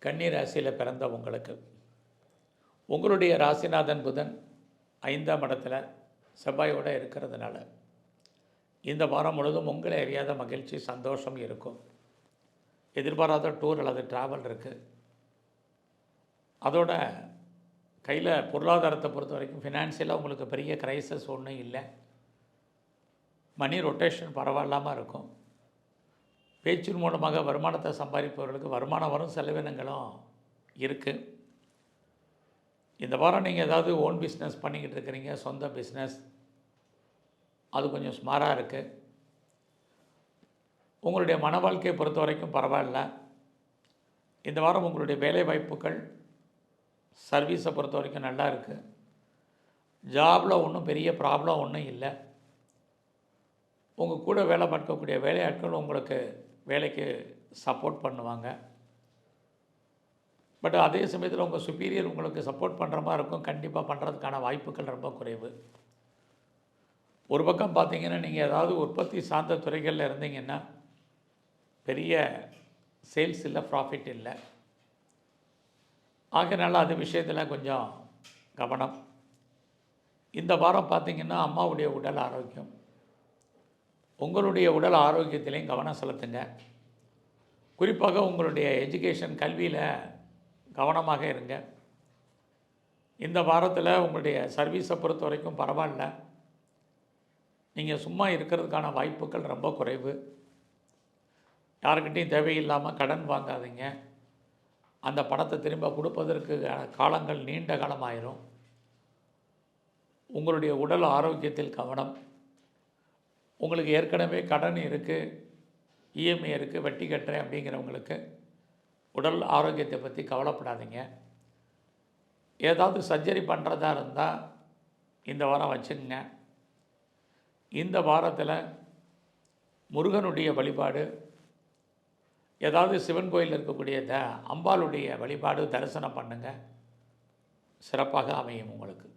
கன்னி ராசியில் பிறந்த உங்களுக்கு உங்களுடைய ராசிநாதன் புதன் 5ஆம் இடத்துல செவ்வாயோடு இருக்கிறதுனால இந்த வாரம் முழுதும் உங்களை அறியாத மகிழ்ச்சி சந்தோஷம் இருக்கும். எதிர்பாராத டூர் அல்லது ட்ராவல் இருக்குது. அதோட கையில் பொருளாதாரத்தை பொறுத்த வரைக்கும் ஃபினான்ஷியலாக உங்களுக்கு பெரிய கிரைசஸ் ஒன்றும் இல்லை. மணி ரொட்டேஷன் பரவாயில்லாமல் இருக்கும். பேச்சின் மூலமாக வருமானத்தை சம்பாதிப்பவர்களுக்கு வருமானம் வரும், செலவினங்களும் இருக்குது. இந்த வாரம் நீங்கள் ஏதாவது ஓன் பிஸ்னஸ் பண்ணிக்கிட்டு இருக்கிறீங்க, சொந்த பிஸ்னஸ், அது கொஞ்சம் ஸ்மாராக இருக்குது. உங்களுடைய மன வாழ்க்கையை பொறுத்த வரைக்கும் பரவாயில்ல. இந்த வாரம் உங்களுடைய வேலை வாய்ப்புகள் சர்வீஸை பொறுத்த வரைக்கும் நல்லா இருக்குது. ஜாபில் ஒன்றும் பெரிய ப்ராப்ளம் ஒன்றும் இல்லை. உங்கள் கூட வேலை பார்க்கக்கூடிய வேலையாட்கள் உங்களுக்கு வேலைக்கு சப்போர்ட் பண்ணுவாங்க. பட் அதே சமயத்தில் உங்கள் சுப்பீரியர் உங்களுக்கு சப்போர்ட் பண்ணுற மாதிரி இருக்கும். கண்டிப்பாக பண்ணுறதுக்கான வாய்ப்புகள் ரொம்ப குறைவு. ஒரு பக்கம் பார்த்தீங்கன்னா நீங்கள் ஏதாவது உற்பத்தி சார்ந்த துறைகளில் இருந்தீங்கன்னா பெரிய சேல்ஸ் இல்லை, ப்ராஃபிட் இல்லை. ஆகையினால அது விஷயத்தில் கொஞ்சம் கவனம். இந்த வாரம் பார்த்திங்கன்னா அம்மாவுடைய உடல் ஆரோக்கியம், உங்களுடைய உடல் ஆரோக்கியத்திலையும் கவனம் செலுத்துங்க. குறிப்பாக உங்களுடைய எஜுகேஷன் கல்வியில் கவனமாக இருங்க. இந்த வாரத்தில் உங்களுடைய சர்வீஸை பொறுத்த வரைக்கும் பரவாயில்ல. நீங்கள் சும்மா இருக்கிறதுக்கான வாய்ப்புகள் ரொம்ப குறைவு. யாருக்கிட்டையும் தேவையில்லாமல் கடன் வாங்காதீங்க. அந்த பணத்தை திரும்ப கொடுப்பதற்கு காலங்கள் நீண்ட காலமாயிரும். உங்களுடைய உடல் ஆரோக்கியத்தில் கவனம். உங்களுக்கு ஏற்கனவே கடன் இருக்குது, இஎம்ஐ இருக்குது, வட்டி கட்டுறேன் அப்படிங்கிறவங்களுக்கு உடல் ஆரோக்கியத்தை பற்றி கவலைப்படாதீங்க. ஏதாவது சர்ஜரி பண்ணுறதா இருந்தால் இந்த வாரம் வச்சுக்கங்க. இந்த வாரத்தில் முருகனுடைய வழிபாடு, ஏதாவது சிவன் கோயிலில் இருக்கக்கூடிய அம்பாளுடைய வழிபாடு தரிசனம் பண்ணுங்கள். சிறப்பாக அமையும் உங்களுக்கு.